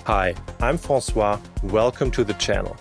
Hi, I'm François. Welcome to the channel.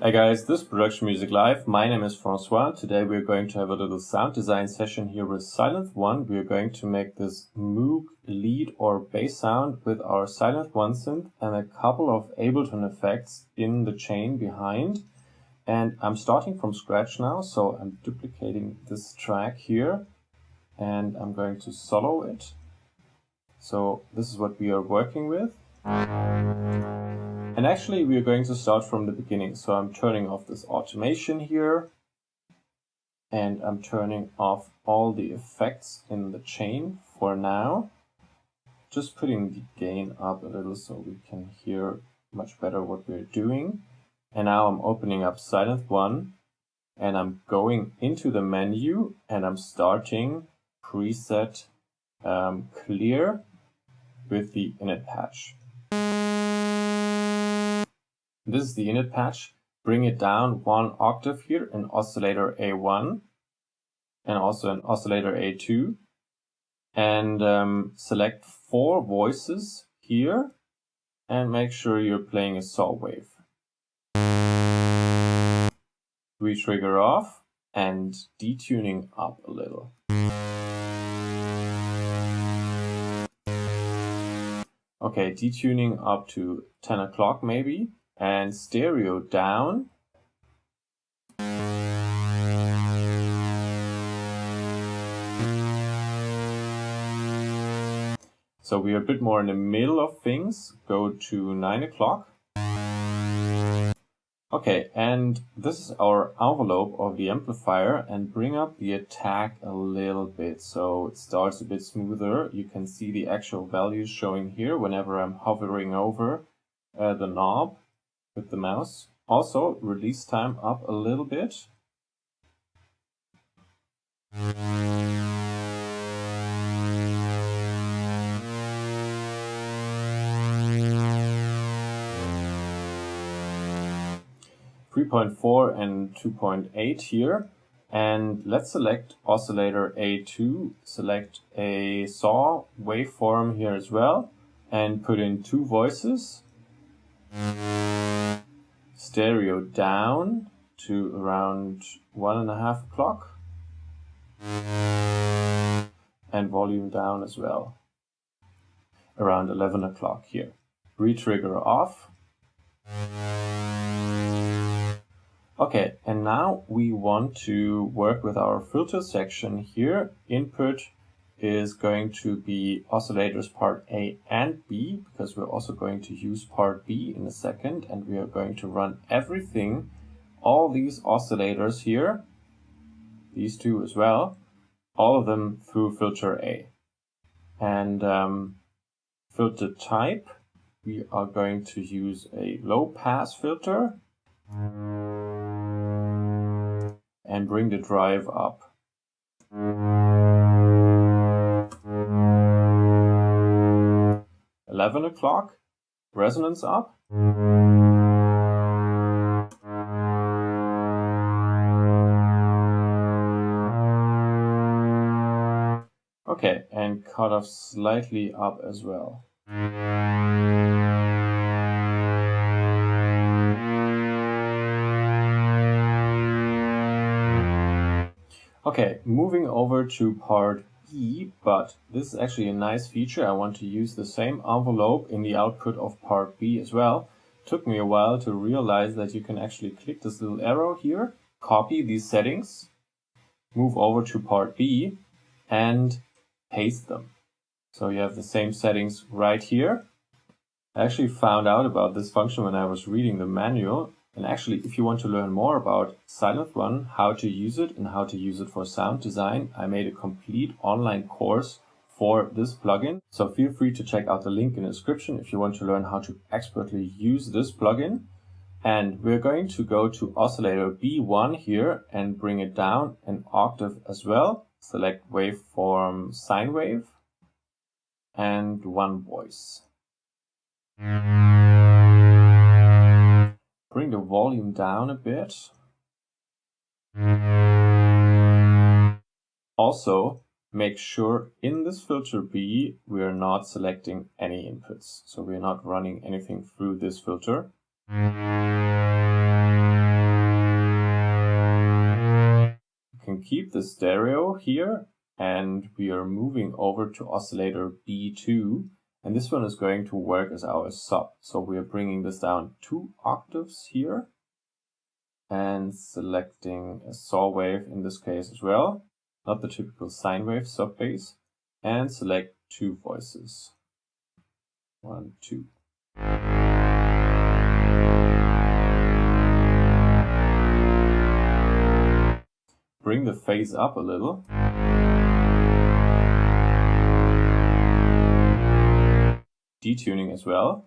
Hey guys, this is Production Music Live. My name is François. Today we're going to have a little sound design session here with Sylenth1. We're going to make this Moog lead or bass sound with our Sylenth1 synth and a couple of Ableton effects in the chain behind. And I'm starting from scratch now, so I'm duplicating this track here and I'm going to solo it. So this is what we are working with. And actually we are going to start from the beginning. So I'm turning off this automation here and I'm turning off all the effects in the chain for now. Just putting the gain up a little so we can hear much better what we're doing. And now I'm opening up Sylenth1 and I'm going into the menu and I'm starting preset clear with the init patch. This is the init patch. Bring it down one octave here in oscillator A1 and also in oscillator A2. And select 4 voices here and make sure you're playing a saw wave. Re-trigger off and detuning up a little. Okay, detuning up to 10 o'clock maybe. And stereo down. So we are a bit more in the middle of things. Go to 9 o'clock. Okay, and this is our envelope of the amplifier, and bring up the attack a little bit so it starts a bit smoother. You can see the actual values showing here whenever I'm hovering over the knob with the mouse. Also, release time up a little bit. .4 and 2.8 here. And let's select oscillator A2, select a saw waveform here as well, and put in 2 voices. Stereo down to around 1.5 o'clock. And volume down as well. Around 11 o'clock here. Re-trigger off. Okay, and now we want to work with our filter section here. Input is going to be oscillators part A and B, because we're also going to use part B in a second, and we are going to run everything, all these oscillators here, these 2 as well, all of them through filter A. And filter type, we are going to use a low pass filter and bring the drive up. 11 o'clock, resonance up. Okay, and cutoff slightly up as well. Okay, moving over to part B, but this is actually a nice feature. I want to use the same envelope in the output of part B as well. Took me a while to realize that you can actually click this little arrow here, copy these settings, move over to part B, and paste them. So you have the same settings right here. I actually found out about this function when I was reading the manual. And actually, if you want to learn more about Sylenth1, how to use it and how to use it for sound design, I made a complete online course for this plugin. So feel free to check out the link in the description if you want to learn how to expertly use this plugin. And we're going to go to oscillator B1 here and bring it down an octave as well. Select waveform sine wave and one voice. Bring the volume down a bit. Also, make sure in this filter B we are not selecting any inputs. So we're not running anything through this filter. You can keep the stereo here, and we are moving over to oscillator B2, and this one is going to work as our sub. So we are bringing this down 2 octaves here and selecting a saw wave in this case as well, not the typical sine wave sub bass, and select 2 voices. 1, 2. Bring the phase up a little. Detuning as well.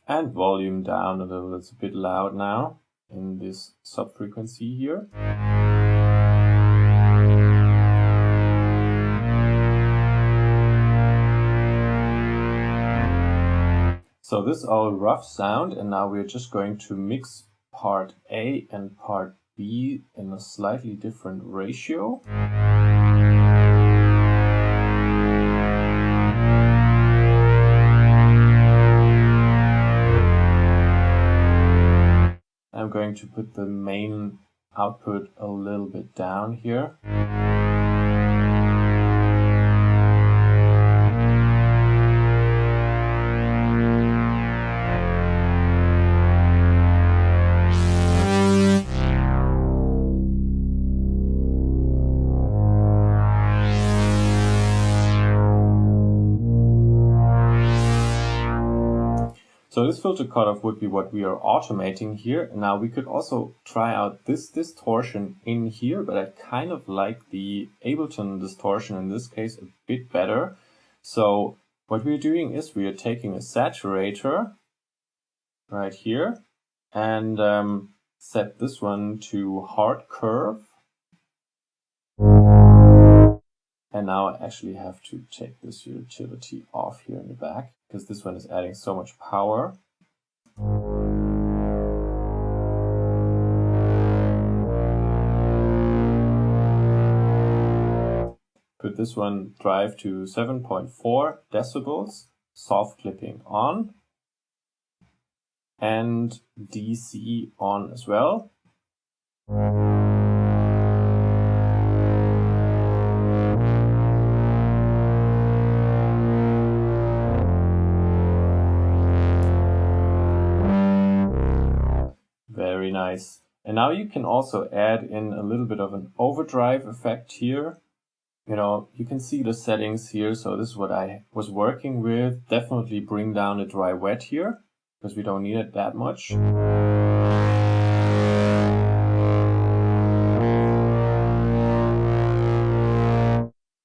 And volume down a little. It's a bit loud now in this sub frequency here. So this is our rough sound, and now we're just going to mix part A and part B in a slightly different ratio. I'm going to put the main output a little bit down here. So this filter cutoff would be what we are automating here. Now we could also try out this distortion in here, but I kind of like the Ableton distortion in this case a bit better. So what we're doing is we are taking a saturator right here and set this one to hard curve. And now I actually have to take this utility off here in the back, because this one is adding so much power. Put this one drive to 7.4 decibels, soft clipping on, and DC on as well. Very nice. And now you can also add in a little bit of an overdrive effect here. You know, you can see the settings here. So this is what I was working with. Definitely bring down the dry wet here, because we don't need it that much.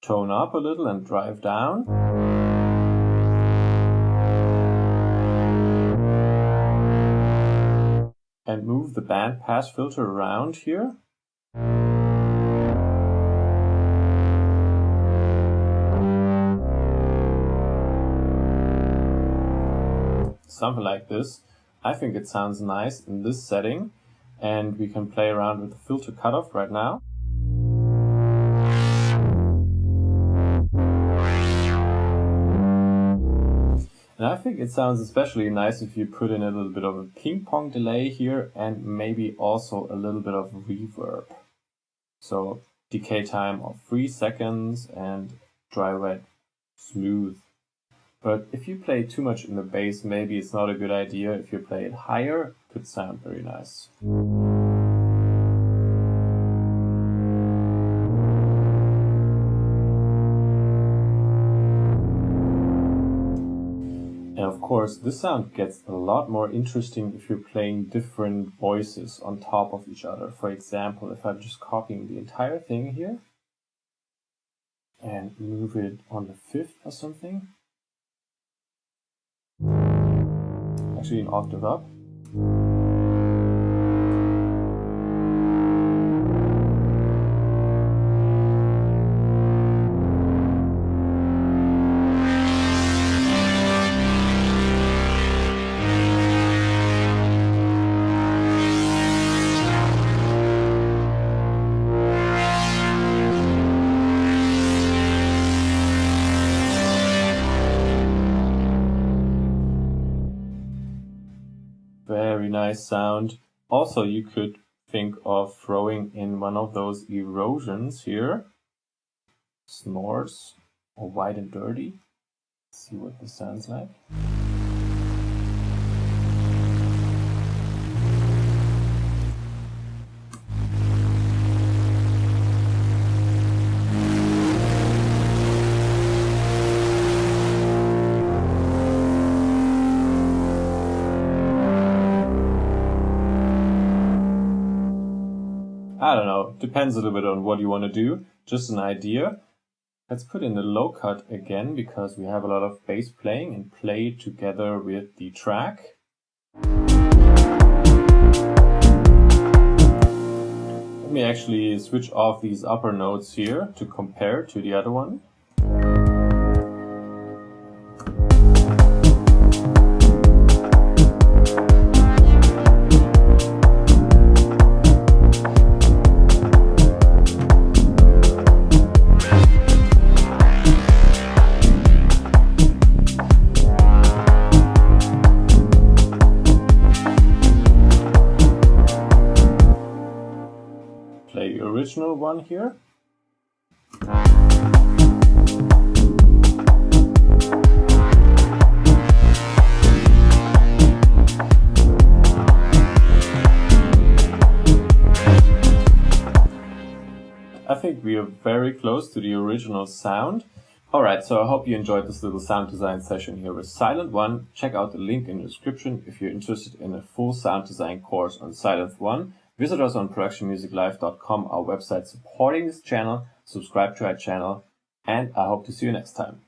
Tone up a little and drive down. And move the band pass filter around here. Something like this. I think it sounds nice in this setting, and we can play around with the filter cutoff right now. And I think it sounds especially nice if you put in a little bit of a ping pong delay here and maybe also a little bit of reverb. So decay time of 3 seconds and dry wet smooth. But if you play too much in the bass, maybe it's not a good idea. If you play it higher, it could sound very nice. And of course, this sound gets a lot more interesting if you're playing different voices on top of each other. For example, if I'm just copying the entire thing here and move it on the fifth or something, actually an octave up. Very nice sound. Also, you could think of throwing in one of those erosions here. Snores or wide and dirty. Let's see what this sounds like. I don't know, depends a little bit on what you want to do, just an idea. Let's put in the low cut again because we have a lot of bass playing and play it together with the track. Let me actually switch off these upper notes here to compare to the other one. Play the original one here. I think we are very close to the original sound. Alright, so I hope you enjoyed this little sound design session here with Sylenth1. Check out the link in the description if you're interested in a full sound design course on Sylenth1. Visit us on productionmusiclive.com, our website supporting this channel. Subscribe to our channel, and I hope to see you next time.